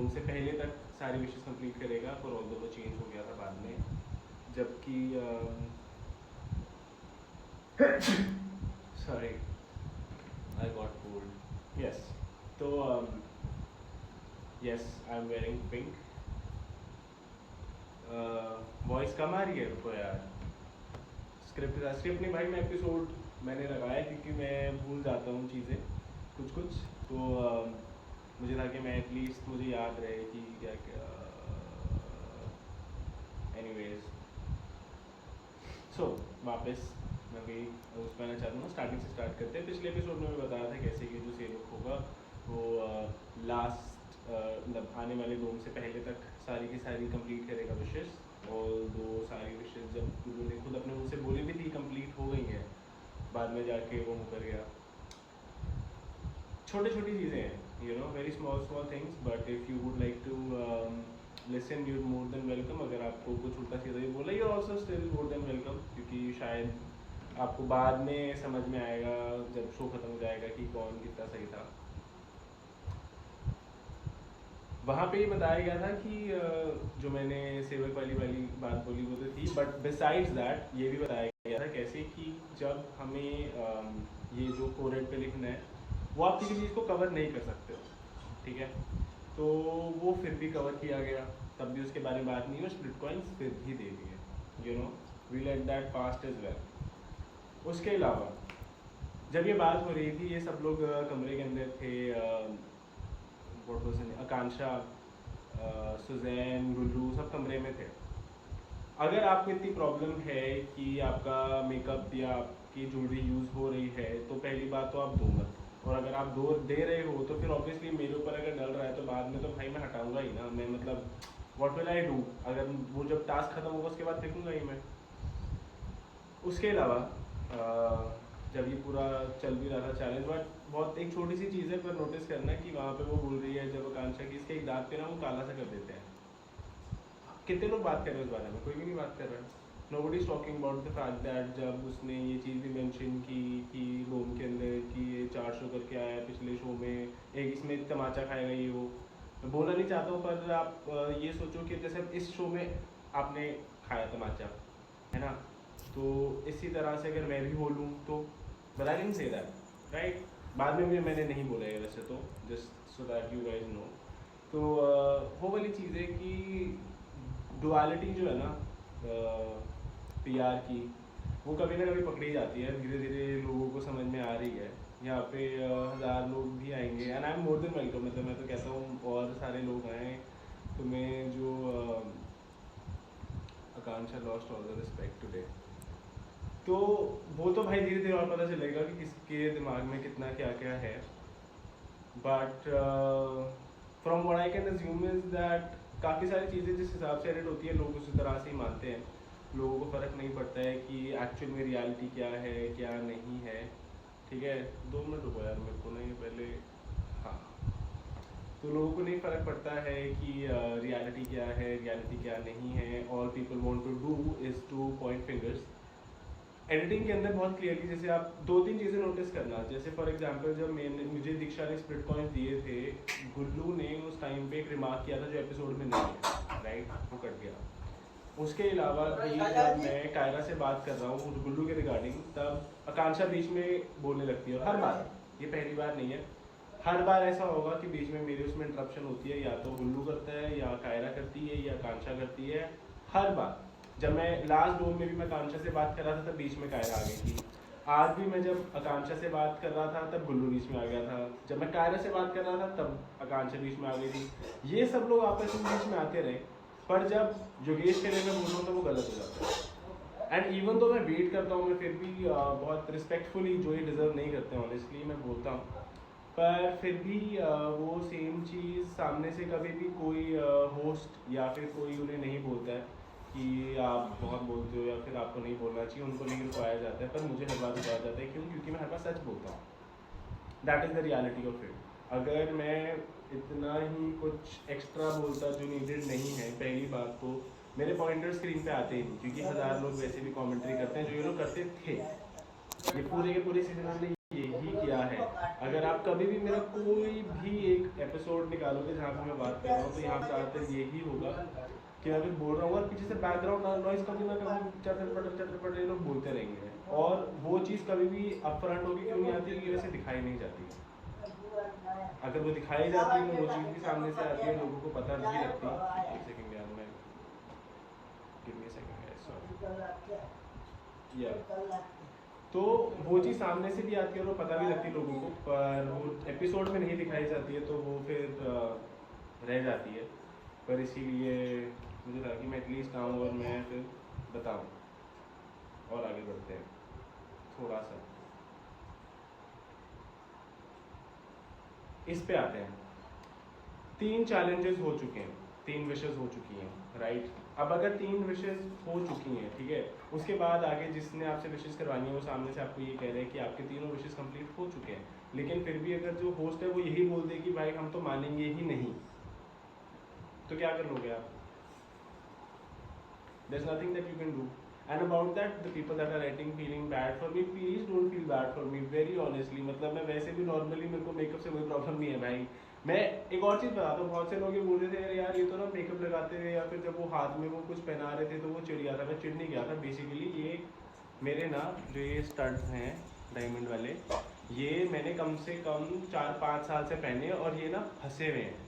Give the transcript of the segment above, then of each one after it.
Room से पहले तक सारी विशेष कंप्लीट करेगा, पर ऑल्दो वो चेंज हो गया था बाद में, जबकि sorry I got cold. Yes, तो yes I am wearing pink. Voice कम आ रही है रुको यार, स्क्रिप्ट नहीं भाई, मैं एपिसोड मैंने लगाया क्योंकि मैं भूल जाता हूँ चीज़ें कुछ, तो मुझे था कि मैं एटलीस्ट मुझे याद रहे कि क्या क्या। एनीवेज, सो वापस मैं भी उस पर आना चाहता हूँ, स्टार्टिंग से स्टार्ट करते हैं। पिछले एपिसोड में बताया था कैसे कि जो सेवक होगा वो लास्ट मतलब आने वाले डोम से पहले तक सारी की सारी कंप्लीट करेगा विशेष, और दो सारी विशेष जब गुरु ने खुद अपने मुँह से बोली भी थी कंप्लीट हो गई हैं, बाद में जाके वो मुकर गया। छोटी छोटी चीज़ें हैं, you know, very small things, but if you would like to listen you more than welcome. अगर आपको कुछ उल्टा सीधा ही बोला, you also still more than welcome, क्योंकि शायद आपको बाद में समझ में आएगा जब शो खत्म हो जाएगा कि कौन कितना सही था। वहाँ पे ये बताया गया था कि जो मैंने सेवक वाली बात बोली वो तो थी, बट बिसाइड्स दैट ये भी बताया गया था कैसे कि जब हमें ये जो कोरेट पे लिखना है वो आप किसी चीज़ को कवर नहीं कर सकते हो, ठीक है, तो वो फिर भी कवर किया गया, तब भी उसके बारे में बात नहीं हुई, स्प्लिट कॉइन्स फिर भी दे दिए, you know, we let that past as well. उसके अलावा जब ये बात हो रही थी, ये सब लोग कमरे के अंदर थे, आकांक्षा, सुजैन, गुल्लू सब कमरे में थे। अगर आपको इतनी प्रॉब्लम है कि आपका मेकअप या आपकी ज्वेलरी यूज़ हो रही है, तो पहली बात तो आप दो मत, और अगर आप दे रहे हो तो फिर ऑब्वियसली मेरे ऊपर अगर डल रहा है तो बाद में तो भाई मैं हटाऊंगा ही ना, मैं मतलब व्हाट विल आई डू, अगर वो जब टास्क खत्म होगा उसके बाद फेंकूंगा ही मैं। उसके अलावा जब ये पूरा चल भी रहा था चैलेंज, बट बहुत एक छोटी सी चीज़ है पर नोटिस करना कि वहाँ पे वो बोल रही है जब आकांक्षा की इसके एक दांत पे ना वो काला सा कर देते हैं। कितने लोग बात कर रहे हैं उस बारे में? कोई भी नहीं बात कर रहा है। Nobody is talking about the fact that जब उसने ये चीज़ भी मेंशन की कि रोम के अंदर कि ये 4 शो करके आया है पिछले शो में, एक इसमें तमाचा खाएगा ये वो, मैं बोलना नहीं चाहता हूँ, पर आप ये सोचो कि जैसे इस शो में आपने खाया तमाचा, है ना, तो इसी तरह से अगर मैं भी बोलूँ तो, but I didn't say that, right, बाद में भी मैंने नहीं बोला है वैसे तो, just so that you guys know. तो वो वाली चीज़ है कि डुअलिटी जो है ना पीआर की, वो कभी ना कभी पकड़ी जाती है, धीरे धीरे लोगों को समझ में आ रही है। यहाँ पे 1000 लोग भी आएंगे and I am more than welcome, मतलब मैं तो कहता हूँ और सारे लोग आएँ, तुम्हें जो आकांक्षा lost all the respect today, तो वो तो भाई धीरे धीरे और पता चलेगा कि किसके दिमाग में कितना क्या क्या है, but from what I can assume is that काफ़ी सारी चीज़ें जिस हिसाब से एडिट होती है लोग उसी तरह से ही मानते हैं, लोगों को फ़र्क नहीं पड़ता है कि एक्चुअल में रियलिटी क्या है क्या नहीं है, ठीक है। 2 मिनट रुको यार, मेरे को नहीं पहले, हाँ, तो लोगों को नहीं फ़र्क पड़ता है कि रियलिटी क्या है रियलिटी क्या नहीं है, all people want to do is to point fingers. Editing के अंदर बहुत क्लियरली जैसे आप 2-3 चीज़ें नोटिस करना, जैसे फॉर एग्जांपल जब मुझे दीक्षा ने स्प्लिट कॉइन्स दिए थे, गुल्लू ने उस टाइम पे एक रिमार्क किया था जो एपिसोड में नहीं है, राइट, वो कट गया। उसके अलावा भी जब मैं कायरा से बात कर रहा हूँ गुल्लू के रिगार्डिंग, तब आकांक्षा बीच में बोलने लगती है, और हर बार, ये पहली बार नहीं है, हर बार ऐसा होगा कि बीच में मेरी उसमें इंटरप्शन होती है, या तो गुल्लू करता है या कायरा करती है या आकांक्षा करती है, हर बार। जब मैं लास्ट डोम में भी मैं आकांक्षा से बात कर रहा था तब बीच में कायरा आ गई थी, आज भी मैं जब आकांक्षा से बात कर रहा था तब गुल्लू बीच में आ गया था, जब मैं कायरा से बात कर रहा था तब आकांक्षा बीच में आ गई थी। ये सब लोग आपस में बीच में आते रहे, पर जब योगेश के लिए मैं बोल रहा हूँ तो वो गलत हो जाता है। एंड इवन तो मैं वेट करता हूँ, मैं फिर भी बहुत रिस्पेक्टफुली, जो ये डिज़र्व नहीं करते हैं ऑनेस्टली मैं बोलता हूँ, पर फिर भी वो सेम चीज़ सामने से कभी भी कोई होस्ट या फिर कोई उन्हें नहीं बोलता है कि आप बहुत बोलते हो या फिर आपको नहीं बोलना चाहिए, उनको नहीं रुकवाया जाता है, पर मुझे हर बार रुकवाया जाता है। क्यों? क्योंकि मैं हर बार सच बोलता हूँ, that is the reality of it. अगर मैं इतना ही कुछ एक्स्ट्रा बोलता जो नीडेड नहीं है, पहली बात तो मेरे पॉइंटर स्क्रीन पे आते ही नहीं, क्योंकि 1000 लोग वैसे भी कमेंट्री करते हैं, जो ये लोग करते थे, ये पूरे के पूरे सीजन में यही यही किया है। अगर आप कभी भी मेरा कोई भी एक एपिसोड निकालोगे जहाँ पे मैं बात कर रहा हूँ, तो यहाँ पे ज़्यादातर यही होगा कि मैं कुछ बोल रहा हूँ और पीछे से बैकग्राउंड नॉइस कभी ना कभी चटर पटर ये लोग बोलते रहेंगे, और वो चीज़ कभी भी अपफ्रंट होगी क्यों नहीं आती, क्योंकि वैसे दिखाई नहीं जाती। अगर वो दिखाई जाती है, वो चीज़ भी सामने से आती है, लोगों को पता नहीं लगती। एक सेकंड यार, मैं give me a second guys, sorry. या तो वो चीज़ सामने से भी आती है और वो पता भी लगती है लोगों को, पर वो एपिसोड में नहीं दिखाई जाती है, तो वो फिर रह जाती है। पर इसीलिए मुझे लगा कि मैं एटलीस्ट आऊँ और मैं फिर बताऊँ। और आगे बढ़ते हैं थोड़ा सा, इस पे आते हैं। 3 चैलेंजेस हो चुके हैं, 3 विशेस हो चुकी हैं, राइट। अब अगर 3 विशेस हो चुकी हैं, ठीक है, उसके बाद आगे जिसने आपसे विशेस करवानी है वो सामने से आपको ये कह रहे हैं कि आपके तीनों विशेस कंप्लीट हो चुके हैं, लेकिन फिर भी अगर जो होस्ट है वो यही बोल दे कि भाई हम तो मानेंगे ही नहीं, तो क्या कर लोगे आप? There's nothing that you can do. And about that, the people that are writing feeling bad for me, please don't feel bad for me, very honestly. मतलब मैं वैसे भी नॉर्मली, मेरे को मेकअप से कोई प्रॉब्लम नहीं है भाई। मैं एक और चीज़ बताता हूँ, बहुत से लोग ये बोल रहे थे अरे यार ये तो ना मेकअप लगाते थे, या फिर जब वो हाथ में वो कुछ पहना रहे थे तो वो चिढ़ गया था। मैं चिढ़ नहीं गया था, बेसिकली ये मेरे ना जो ये स्टड्स हैं डायमंड वाले, ये मैंने कम से कम 4-5 साल से पहने, और ये ना फंसे हुए हैं,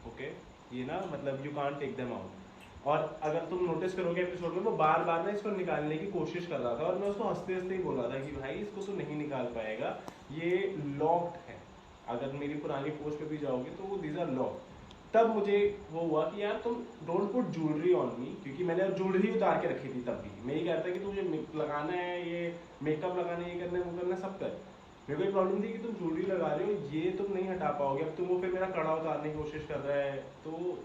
ओके। ये ना मतलब you can't take them out. और अगर तुम नोटिस करोगे एपिसोड में, वो बार बार ना इसको निकालने की कोशिश कर रहा था, और मैं उसको हंसते हंसते ही बोल रहा था कि भाई इसको तो नहीं निकाल पाएगा, ये लॉक्ड है। अगर मेरी पुरानी पोस्ट पे भी जाओगे तो वो दीज आर लॉक्ड। तब मुझे वो हुआ कि यार तुम don't put jewellery on me, क्योंकि मैंने ज्वेलरी उतार के रखी थी। तब भी मैं ये कहता कि तुझे लगाना है, ये मेकअप लगाना है, ये करना है, वो करना है, सब कर। मेरे को एक प्रॉब्लम थी कि तुम ज्वेलरी लगा रहे हो, ये तुम नहीं हटा पाओगे। अब तुम वो फिर मेरा कड़ा उतारने की कोशिश कर रहा है, तो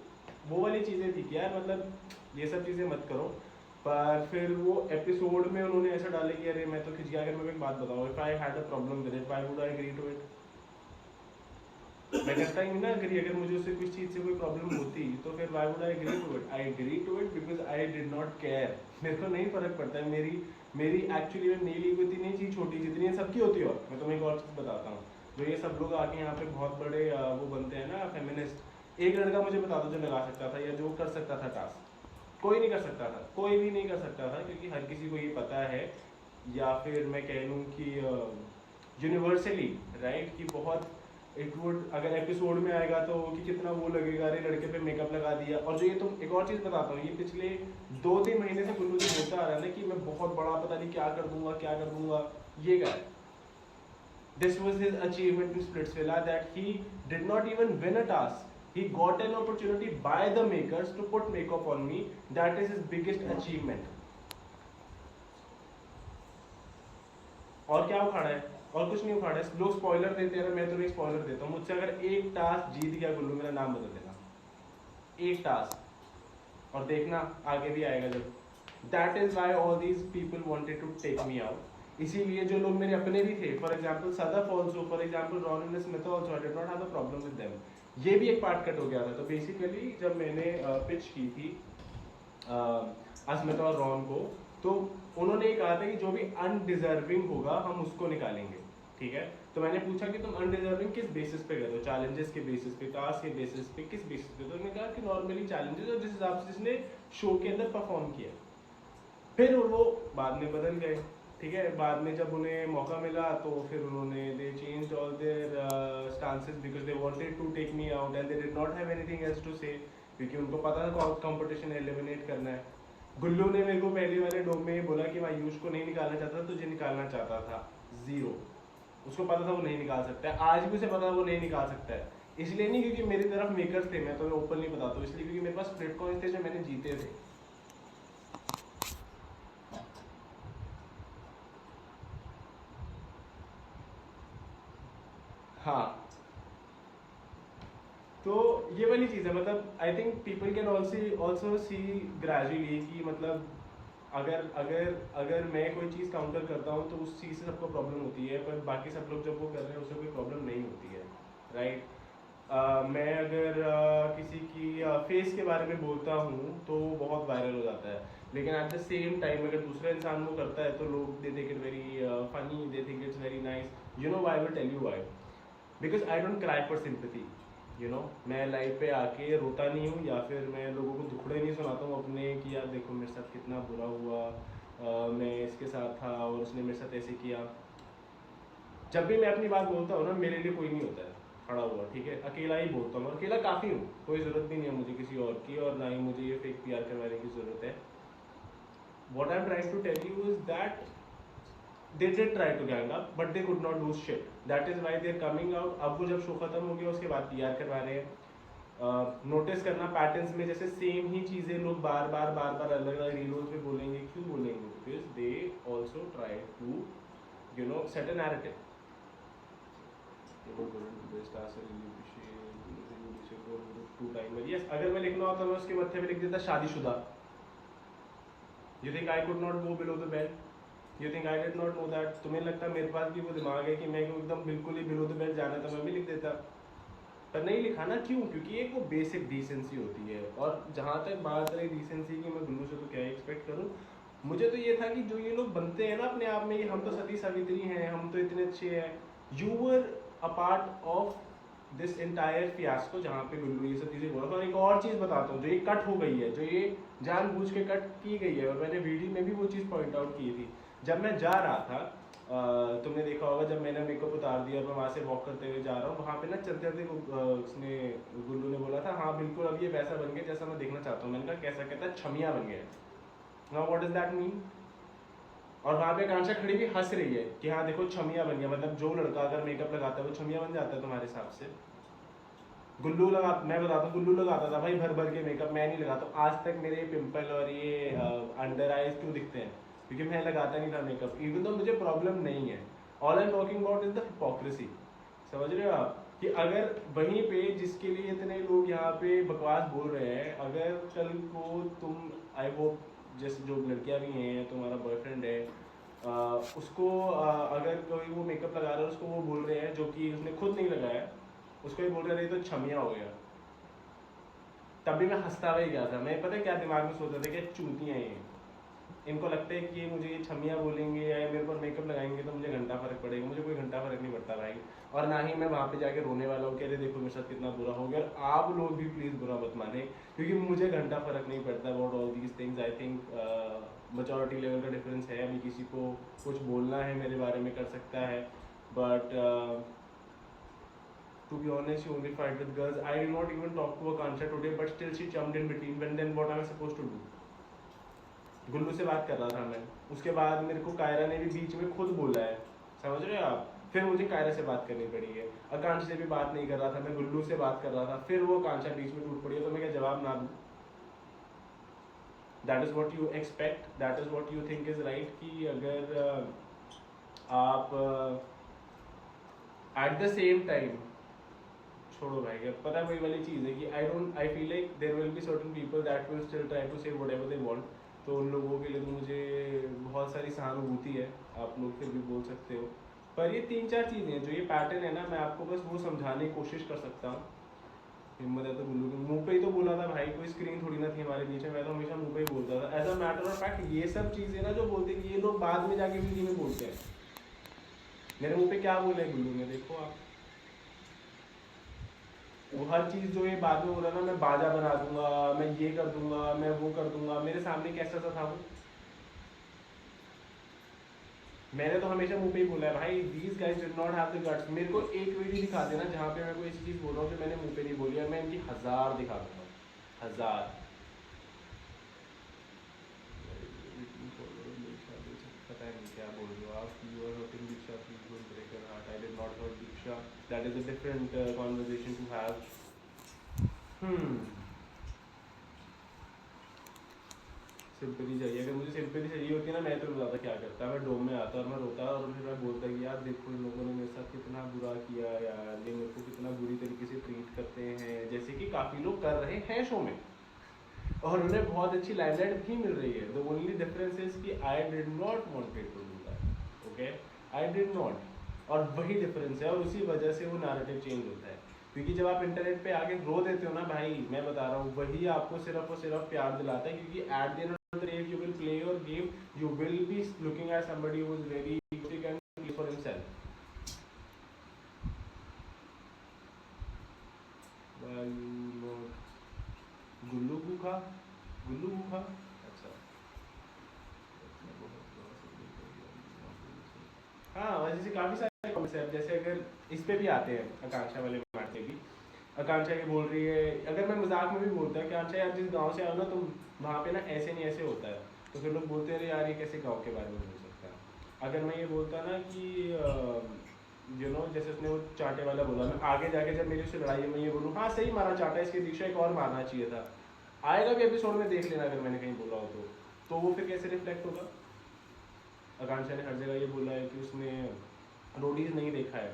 वो वाली चीज़ें थी कि यार मतलब ये सब चीज़ें मत करो। पर फिर वो एपिसोड में उन्होंने ऐसा डाले कि अरे मैं तो खिंच गया। अगर मैं एक बात बताऊँ, if I had a problem with it, why would I agree to it? मैं करता ही नहीं ना अग्री। अगर मुझे उससे कुछ चीज़ से कोई प्रॉब्लम होती तो फिर why would I agree to it? I agree to it because I did not care. मेरे को नहीं फर्क पड़ता है। मेरी एक्चुअली मेरी ईगो इतनी नहीं चीज़ छोटी जितनी सबकी होती है। और मैं तुम्हें एक और चीज़ बताता हूँ, जो ये सब लोग आके यहाँ पे बहुत बड़े वो बनते हैं ना फेमिनिस्ट। एक लड़का मुझे बता दो जो लगा सकता था या जो कर सकता था टास्क। कोई नहीं कर सकता था, कोई भी नहीं कर सकता था, क्योंकि हर किसी को ये पता है, या फिर मैं कह लूँ कि यूनिवर्सली राइट, कि बहुत इट वुड, अगर एपिसोड में आएगा तो कि कितना वो लगेगा, अरे लड़के पे मेकअप लगा दिया। और जो ये तुम, एक और चीज़ बताता हूँ, ये पिछले 2-3 महीने से गुल्लू जी बोलता आ रहा है ना कि मैं बहुत बड़ा पता नहीं क्या कर दूंगा क्या कर दूंगा। ये क्या है? This was his achievement in Splitsvilla, that he did not even win a task. He got an opportunity by the makers to put makeup on me. That is his biggest achievement. और क्या उखाड़ा है? और कुछ नहीं उखाड़ा है। लोग स्पॉइलर देते हैं, मैं तुम्हें स्पॉइलर देता हूँ। मुझसे अगर एक टास्क जीत गया गुल्लू, मेरा नाम बदल देना, एक टास्क, और देखना आगे भी आएगा जब। That is why all these people wanted to take me out. इसीलिए जो लोग मेरे अपने भी थे, for example Sadaf also, for example Ron Smith also, I did not have a problem with them. ये भी एक पार्ट कट हो गया था। तो बेसिकली जब मैंने पिच की थी अस्मिता और रॉन को, तो उन्होंने ये कहा था कि जो भी अनडिजर्विंग होगा हम उसको निकालेंगे, ठीक है। तो मैंने पूछा कि तुम अनडिजर्विंग किस बेसिस पे कर रहे हो? चैलेंजेस के बेसिस पे, टास्क के बेसिस पे, किस बेसिस पे? तो उन्होंने कहा कि नॉर्मली चैलेंजेस, और जिस हिसाब से जिसने शो के अंदर परफॉर्म किया। फिर वो बाद में बदल गए, ठीक है। बाद में जब उन्हें मौका मिला तो फिर उन्होंने they changed all their stances because they wanted to take me out and they did not have anything else to say, क्योंकि उनको पता था कंपटीशन एलिमिनेट करना है। गुल्लू ने मेरे को पहले वाले डोम में बोला कि मैं आयुष को नहीं निकालना चाहता, तुझे निकालना चाहता था। 0। उसको पता था वो नहीं निकाल सकता है। आज भी उसे पता है वो नहीं निकाल सकता है। इसलिए नहीं क्योंकि मेरी तरफ मेकर्स थे, मैं तो ओपनली बताता हूँ, इसलिए क्योंकि मेरे पास स्प्लिट कॉइंस थे जो मैंने जीते थे। हाँ, तो ये वाली चीज़ है। मतलब I think people can also see gradually कि मतलब अगर अगर अगर मैं कोई चीज़ काउंटर करता हूँ तो उस चीज़ से सबको प्रॉब्लम होती है, पर बाकी सब लोग जब वो कर रहे हैं उससे कोई प्रॉब्लम नहीं होती है, राइट। मैं अगर किसी की फेस के बारे में बोलता हूँ तो बहुत वायरल हो जाता है, लेकिन एट द सेम टाइम अगर दूसरा इंसान वो करता है तो लोग they think it very funny, they think it's very nice. You know I will tell you why, because I don't cry for sympathy. You know मैं लाइफ पे आके रोता नहीं हूँ, या फिर मैं लोगों को दुखड़े नहीं सुनाता हूँ अपने कि यार देखो मेरे साथ कितना बुरा हुआ, मैं इसके साथ था और उसने मेरे साथ ऐसे किया। जब भी मैं अपनी बात बोलता हूँ ना, मेरे लिए कोई नहीं होता है खड़ा हुआ, ठीक है, अकेला ही बोलता हूँ, अकेला काफ़ी हूँ, कोई ज़रूरत भी नहीं है मुझे किसी और की, और ना ही मुझे ये फेक पीआर करवाने की ज़रूरत है। What I'm trying to tell you is that they did try to gang up, but they could not do shit. That is why they're coming out. अब वो जब शो खत्म हो गया उसके बाद पीआर करवा रहे हैं। नोटिस करना पैटर्न्स में, जैसे सेम ही चीज़ें लोग बार बार अलग अलग रीलोज में बोलेंगे। क्यों बोलेंगे? Because they also try to you know set a narrative. Yes, अगर मैं लिखना होता मैं उसके मत्थे पे लिख देता शादीशुदा। You think I could not go below the belt? You think I did not know that? तुम्हें लगता मेरे पास भी वो दिमाग है कि मैं को एकदम बिल्कुल ही बिलो द बेल्ट जाना था, मैं भी लिख देता, पर नहीं लिखा ना। क्यों? क्योंकि एक वो बेसिक डिसेंसी होती है। और जहाँ तक बात रही डिसेंसी की, मैं गुल्लू से तो क्या एक्सपेक्ट करूँ। मुझे तो ये था कि जो ये लोग बनते हैं ना अपने आप में, हम तो सती सावित्री हैं, हम तो इतने अच्छे हैं। You were a part of this entire fiasco जहाँ पे गुल्लू ये सब चीज़ें बोला था। और एक और चीज़ बताता हूँ, जो ये कट हो गई है, जो ये जानबूझ के कट की गई है, और मैंने वीडियो में भी वो चीज़ पॉइंट आउट की थी। जब मैं जा रहा था, तुमने देखा होगा, जब मैंने मेकअप उतार दिया और मैं वहाँ से वॉक करते हुए जा रहा हूँ, वहाँ पे ना चलते चलते उसने गुल्लू ने बोला था, हाँ बिल्कुल अब ये वैसा बन गया जैसा मैं देखना चाहता हूँ। मैंने कहा कैसा? कहता है छमिया बन गया। Now what does that mean? और वहाँ पे आकांक्षा खड़ी भी हंस रही है कि हाँ देखो छमिया बन गया। मतलब जो लड़का अगर मेकअप लगाता है वो छमिया बन जाता है तुम्हारे हिसाब से? गुल्लू लगा, मैं बताता हूँ, गुल्लू लगाता था भाई भर भर के मेकअप, मैं नहीं लगाता। आज तक मेरे पिंपल और ये अंडर आइज क्यों दिखते हैं? क्योंकि मैं लगाता नहीं था मेकअप, इवन तो मुझे प्रॉब्लम नहीं है। All I am talking about is the hypocrisy. समझ रहे हो आप? कि अगर वहीं पे जिसके लिए इतने लोग यहाँ पे बकवास बोल रहे हैं, अगर कल को तुम, आई होप जैसे जो लड़कियाँ भी हैं, तुम्हारा बॉयफ्रेंड है, उसको अगर कोई वो मेकअप लगा रहा है, उसको वो बोल रहे हैं जो कि उसने खुद नहीं लगाया, उसको ही बोल रहे थे तो छमिया हो गया, तब भी मैं हंसता हुआ ही गया था। मैं पता क्या दिमाग में सोचता था कि चूतियाँ ये, इनको लगता है कि मुझे ये छमिया बोलेंगे या मेरे पर मेकअप लगाएंगे तो मुझे घंटा फर्क पड़ेगा। मुझे कोई घंटा फर्क नहीं पड़ता भाई, और ना ही मैं वहाँ पे जाके रोने वाला हूँ कि अरे देखो मेरे साथ कितना बुरा हो गया। और आप लोग भी प्लीज़ बुरा मत माने, क्योंकि मुझे घंटा फर्क नहीं पड़ता about all these things. I think maturity level का डिफरेंस है। अभी किसी को कुछ बोलना है मेरे बारे में कर सकता है, but to be honest, you only fight with girls. I did not even talk to Akansha today, but still she jumped in between. When then what am I supposed to do? गुल्लू से बात कर रहा था मैं, उसके बाद मेरे को कायरा ने भी बीच में खुद बोला है, समझ रहे हो आप? फिर मुझे कायरा से बात करनी पड़ी है। आकांक्षा से भी बात नहीं कर रहा था मैं, गुल्लू से बात कर रहा था, फिर वो आकांक्षा बीच में टूट पड़ी है, तो मैं क्या जवाब ना दूँ? That is what you expect, that is what you think is right, कि अगर आप एट द सेम टाइम, छोड़ो भाई, अब पता है वही वाली चीज़ है कि I feel like there will be certain people that will still try to say whatever they want. तो उन लोगों के लिए तो मुझे बहुत सारी सहानुभूति है, आप लोग फिर भी बोल सकते हो। पर ये 3-4 चीज़ें हैं, जो ये पैटर्न है ना, मैं आपको बस वो समझाने की कोशिश कर सकता हूँ। हिम्मत है तो गुल्लू के मुँह पे ही तो बोला था भाई, कोई स्क्रीन थोड़ी ना थी हमारे बीच में, मैं तो हमेशा मुँह पे ही बोलता था। As a matter of fact ये सब चीज़ें ना जो बोलते हैं, ये लोग बाद में जाके वीडियो में बोलते हैं। मेरे मुँह पे क्या बोले गुल्लू ने, देखो आप। वो हर चीज़ जो ये बाद में बोला ना, मैं बाजा बना दूंगा, मैं ये कर दूंगा, मैं वो कर दूंगा, मेरे सामने कैसा सा था वो? मैंने तो हमेशा मुंह पे ही बोला है भाई, these guys did not have the guts. मेरे को एक वीडियो दिखा देना जहाँ पे मैं कोई ऐसी चीज़ बोल रहा हूँ जो मैंने मुंह पे नहीं बोली है, मैं इनकी 1000 दिखा दूंगा, 1000। पता नहीं क्या बोल रहे हो आप, you are hurting Diksha, please don't break your heart. I did not hurt Diksha, that is a different conversation to have. Simply चाहिए, अगर मुझे सिंपली चाहिए होती ना, मैं तो ज़्यादा क्या करता, मैं डोम में आता और मैं रोता और फिर मैं बोलता कि यार देखो इन लोगों ने मेरे साथ कितना बुरा किया यार, ये मेरे को कितना बुरी तरीके से ट्रीट करते हैं, जैसे कि काफ़ी लोग कर रहे हैं शो में, और उन्हें बहुत अच्छी लाइमलाइट भी मिल रही है। द ओनली डिफरेंस इज कि I did not wanted to do that, okay, I did not. और वही डिफरेंस है, और उसी वजह से वो नैरेटिव चेंज होता है। क्योंकि जब आप इंटरनेट पे आके रो देते हो ना भाई, मैं बता रहा हूँ, वही आपको सिर्फ और सिर्फ प्यार दिलाता है। क्योंकि at the end of the day you will play your game, you will be looking at somebody who is very egoistic and plays for himself. गुफा, गुल्लू गुफा, अच्छा हाँ, वैसे काफ़ी सारे कॉन्सेप्ट जैसे अगर इस पे भी आते हैं आकांक्षा वाले मार्ट पे भी। आकांक्षा ये बोल रही है, अगर मैं मजाक में भी बोलता है कि आकांक्षा यार जिस गांव से आओ ना तुम, वहाँ पे ना ऐसे नहीं ऐसे होता है, तो फिर लोग बोलते हैं अरे यार ये कैसे गांव के बारे में बोल सकता है। अगर मैं ये बोलता ना कि जैसे उसने वो चांटे वाला बोला, मैं आगे जाके जब मेरी उससे लड़ाई है मैं ये बोलूँ हाँ सही मारा चांटा, इसकी दीक्षा एक और मारना चाहिए था, आएगा भी एपिसोड में देख लेना अगर मैंने कहीं बोला हो तो वो फिर कैसे रिफ्लेक्ट होगा। आकांक्षा ने हर जगह ये बोला है कि उसने रोडीज नहीं देखा है,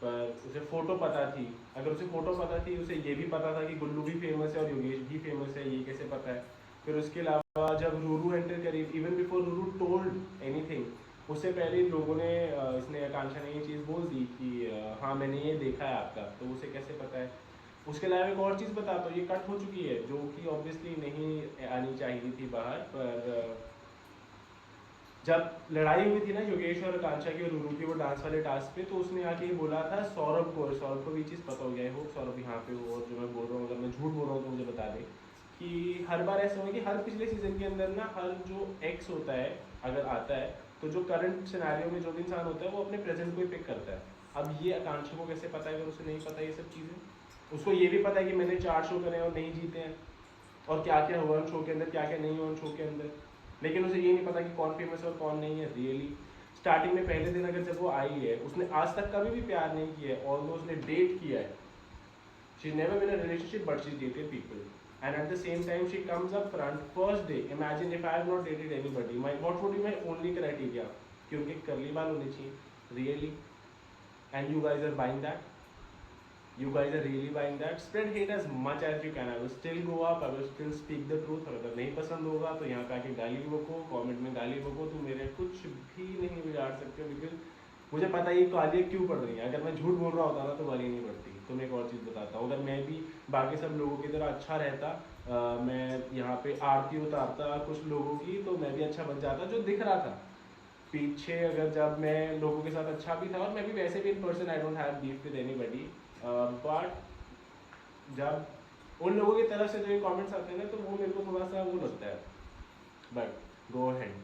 पर उसे फोटो पता थी। अगर उसे फोटो पता थी, उसे ये भी पता था कि गुल्लू भी फेमस है और योगेश भी फेमस है, ये कैसे पता है। फिर उसके अलावा जब रूरू एंटर करी, even before Ruru told anything, उससे पहले लोगों ने इसने आकांक्षा ने ये चीज़ बोल दी कि हाँ मैंने ये देखा है आपका, तो उसे कैसे पता है। उसके अलावा एक और चीज़ बता, तो ये कट हो चुकी है जो कि ऑब्वियसली नहीं आनी चाहिए थी बाहर, पर जब लड़ाई हुई थी ना योगेश और आकांक्षा की और रूरू की वो डांस वाले टास्क पे, तो उसने आके ये बोला था सौरभ को भी चीज़ पता हो गया है, होप सौरभ यहाँ पे हो और जो मैं बोल रहा हूँ अगर मैं झूठ बोल रहा हूँ तो मुझे बता दे कि हर बार ऐसा हुआ कि हर पिछले सीजन के अंदर ना हर जो एक्स होता है अगर आता है, तो जो करंट सिनेरियो में जो भी इंसान होता है वो अपने प्रेजेंट को ही पिक करता है। अब ये आकांक्षा को कैसे पता है अगर उसे नहीं पता ये सब चीज़ें। उसको ये भी पता है कि मैंने 4 शो करे और नहीं जीते हैं, और क्या क्या हुआ उन शो के अंदर, क्या क्या नहीं हुआ उन शो के अंदर, लेकिन उसे ये नहीं पता कि कौन फेमस है और कौन नहीं है रियली। स्टार्टिंग में पहले दिन अगर जब वो आई है, उसने आज तक कभी भी प्यार नहीं किया है, ऑल्दो उसने डेट किया है, she never been a relationship but she dated people, and at the same time she comes up front first day, imagine if I have not dated anybody, my what would be my only criteria कि उनके curly बाल होने चाहिए really, and you guys are buying that, you guys are really buying that, spread hate as much as you can, I will still go up, I will still speak the truth, और अगर नहीं पसंद होगा तो यहाँ पे आके गाली बको, कमेंट में गाली बको, तो मेरे कुछ भी नहीं बिगाड़ सकते, बिकॉज मुझे पता है ये गालियाँ क्यों पड़ रही हैं। अगर मैं झूठ बोल रहा होता ना तो गाली नहीं पड़ती। तो मैं एक और चीज़ बताता हूँ, अगर मैं भी बाकी सब लोगों की तरह अच्छा रहता, मैं यहाँ पे आरती उतारता कुछ लोगों की, तो मैं भी अच्छा बन जाता जो दिख रहा था पीछे। अगर जब मैं लोगों के साथ अच्छा भी था, और मैं भी वैसे भी in person I don't have beef with anybody, but जब उन लोगों की तरफ से जो ये कमेंट्स आते हैं ना, तो वो मेरे को थोड़ा सा वो लगता है। बट गो हैंड,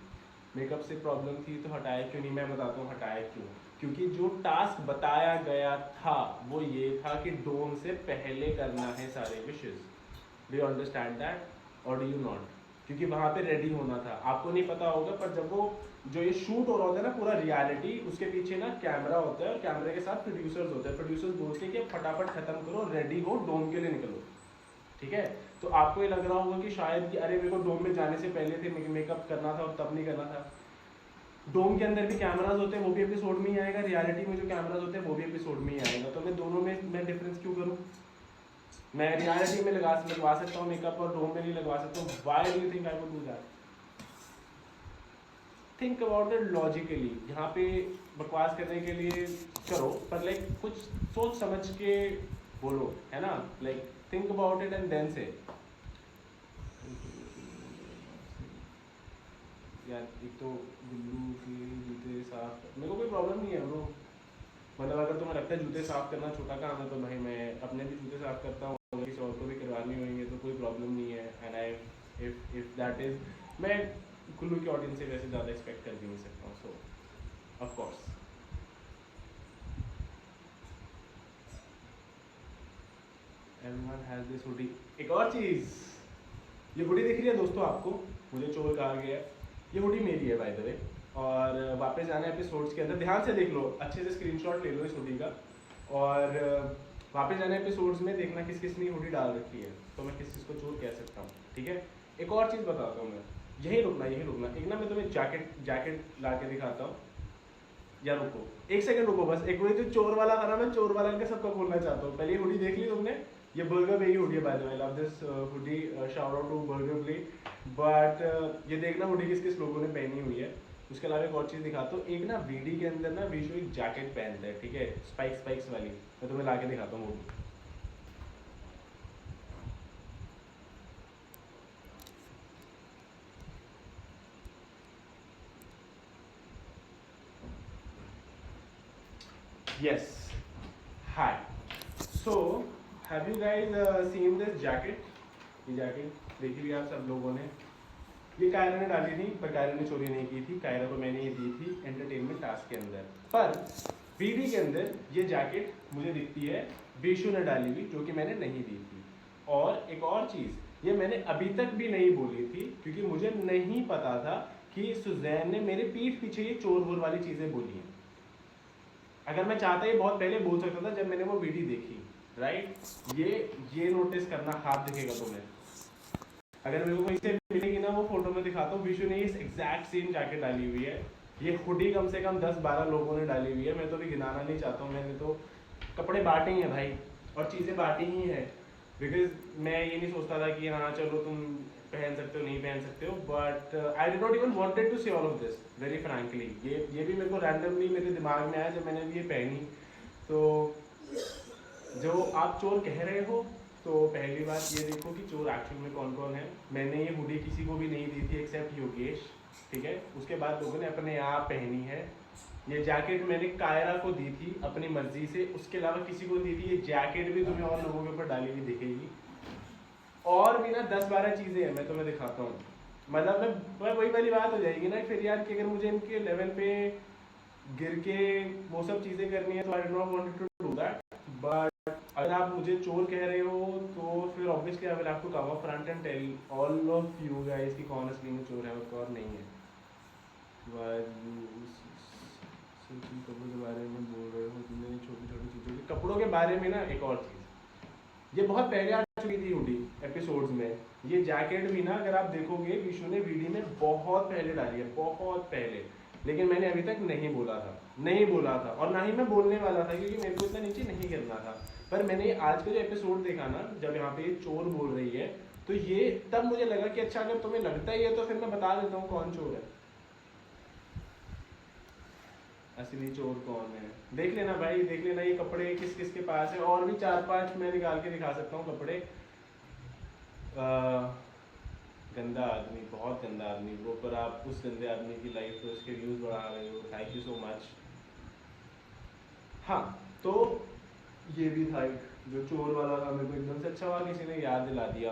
मेकअप से प्रॉब्लम थी तो हटाया क्यों नहीं, मैं बताता हूँ हटाया क्यों। क्योंकि जो टास्क बताया गया था वो ये था कि डोम से पहले करना है सारे विशेष। डू यू अंडरस्टैंड दैट और डू यू नॉट? क्योंकि वहाँ पे रेडी होना था। आपको नहीं पता होगा, पर जब वो जो ये शूट हो रहा होता है ना पूरा रियलिटी, उसके पीछे ना कैमरा होता है और कैमरे के साथ प्रोड्यूसर्स होते हैं। प्रोड्यूसर्स बोलते हैं कि फटाफट खत्म करो, रेडी हो, डोम के लिए निकलो, ठीक है। तो आपको ये लग रहा होगा कि शायद कि अरे मेरे को डोम में जाने से पहले थे मेकअप करना था और तब नहीं करना था। डोम के अंदर भी कैमराज होते हैं, वो भी एपिसोड में ही आएगा, रियलिटी में जो कैमराज होते हैं वो भी एपिसोड में ही आएगा। तो मैं दोनों में मैं डिफरेंस क्यों करूँ? मैं रियलिटी में लगवा सकता हूँ मेकअप और डोम में नहीं लगवा सकता हूँ। Why do you think I would do that? Think about it logically. यहाँ पे बकवास करने के लिए करो, पर लाइक कुछ सोच समझ के बोलो, है ना। Like think about it and then say. यार एक तो गुल्लू के जूते साफ, मेरे को कोई प्रॉब्लम नहीं है ब्रो। मतलब अगर तुम्हें लगता है जूते साफ करना छोटा काम है, तो भाई मैं अपने भी जूते साफ करता हूँ, अगर किसी और को भी करवानी होंगे तो कोई प्रॉब्लम नहीं है। And I if that is, मैं गुल्लू के ऑडियंस से वैसे ज़्यादा एक्सपेक्ट कर भी नहीं सकता हूँ। सो of course everyone has this hoodie. एक और चीज़, ये हुडी दिख रही है दोस्तों आपको, मुझे चोर कहा गया है, ये हुडी मेरी है बाय द वे। और वापस जाना है एपिसोड्स के अंदर, ध्यान से देख लो, अच्छे से स्क्रीनशॉट ले लो इस हुडी का, और वापस जाना है एपिसोड्स में, देखना किस किस ने हुडी डाल रखी है, तो मैं किस चीज़ को चोर कह सकता हूँ, ठीक है। एक और चीज़ बताता हूँ मैं, यही रुकना एक ना, मैं तुम्हें जैकेट ला के दिखाता हूँ। या रुको एक सेकंड, रुको बस एक मिनट। जो चोर वाला था ना, मैं चोर वाला इनका सबका खोलना चाहता हूँ। पहले हुडी देख ली तुमने, ये बर्गर पे की हुडी है by the way, I love this hoodie, shout out to Burger Play. But ये देखना हुडी किस किस लोगों ने पहनी हुई है। उसके अलावा एक और चीज़ दिखाता हूँ, एक ना वीडी के अंदर ना विशु एक जैकेट पहनता है, ठीक है, स्पाइक्स वाली, मैं तुम्हें ला के दिखाता हूँ वो। Yes. Hi. So, have you guys seen this jacket? ये जैकेट देखी भी आप सब लोगों ने, ये कायरा ने डाली थी, पर कायरा ने चोरी नहीं की थी, कायरा को मैंने ये दी थी एंटरटेनमेंट टास्क के अंदर। पर वीडी के अंदर ये जैकेट मुझे दिखती है बीशु ने डाली हुई, जो कि मैंने नहीं दी थी। और एक और चीज़, ये मैंने अभी तक भी नहीं बोली थी, क्योंकि मुझे नहीं पता था कि सुजैन ने मेरे पीठ पीछे ये चोर वोर वाली चीज़ें बोली हैं। अगर मैं चाहता ये बहुत पहले बोल सकता था, जब मैंने वो वीडियो देखी, राइट। ये नोटिस करना, हाथ दिखेगा तुम्हें, अगर मेरे को कहीं से मिलेगी ना वो फोटो में दिखाता हूँ, विशु ने इस एग्जैक्ट सेम जैकेट डाली हुई है। ये हुडी कम से कम 10-12 लोगों ने डाली हुई है, मैं तो अभी गिनाना नहीं चाहता हूँ, मैंने तो कपड़े बांटे ही हैं भाई, और चीज़ें बांटी ही हैं। बिकॉज मैं ये नहीं सोचता था कि हाँ चलो तुम पहन सकते हो नहीं पहन सकते हो, but I did not even wanted to say all of this very frankly. ये भी मेरे को रैंडमली मेरे दिमाग में आया जब मैंने ये पहनी। तो जो आप चोर कह रहे हो, तो पहली बात ये देखो कि चोर एक्चुअल में कौन कौन है। मैंने ये हुडी किसी को भी नहीं दी थी एक्सेप्ट योगेश, ठीक है। उसके बाद लोगों ने अपने आप पहनी है। ये जैकेट मैंने कायरा को दी थी अपनी मर्जी से, उसके अलावा किसी को दी थी। ये जैकेट भी तुम्हें और लोगों के ऊपर डाली हुई दिखेगी। और भी ना 10-12 चीज़ें हैं, मैं तुम्हें दिखाता हूँ। मतलब मैं वही वाली बात हो जाएगी ना फिर यार, कि अगर मुझे इनके लेवल पे गिर के वो सब चीज़ें करनी है तो I do not want to do that. But अगर आप मुझे चोर कह रहे हो तो फिर obviously I will have to come up front and tell all of you guys कि कौन असली में चोर है और कौन नहीं है। कपड़ों के बारे में बोल रहे हो तुमने, छोटी छोटी चीज़ों के कपड़ों के बारे में ना। एक और चीज़, ये बहुत पहले आ चुकी थी हुडी एपिसोड्स में। ये जैकेट भी ना अगर आप देखोगे विशु ने वीडियो में बहुत पहले डाली है, बहुत पहले, लेकिन मैंने अभी तक नहीं बोला था और ना ही मैं बोलने वाला था, क्योंकि मेरे को इतना नीचे नहीं गिरना था। पर मैंने आज का जो एपिसोड देखा ना, जब यहाँ पे ये चोर बोल रही है, तो ये तब मुझे लगा कि अच्छा अगर तुम्हें लगता ही है तो फिर मैं बता देता हूँ कौन चोर है, असली चोर कौन है। देख लेना भाई, देख लेना ये कपड़े किस किस के पास है। और भी 4-5 मैं निकाल के दिखा सकता हूँ कपड़े। गंदा आदमी, बहुत गंदा आदमी वो, पर आप उस गंदे आदमी की लाइफ पे उसके व्यूज़ बढ़ा रहे हो, थैंक यू सो मच। हाँ, तो ये भी था एक जो चोर वाला था, मेरे को एकदम से अच्छा हुआ किसी ने याद दिला दिया।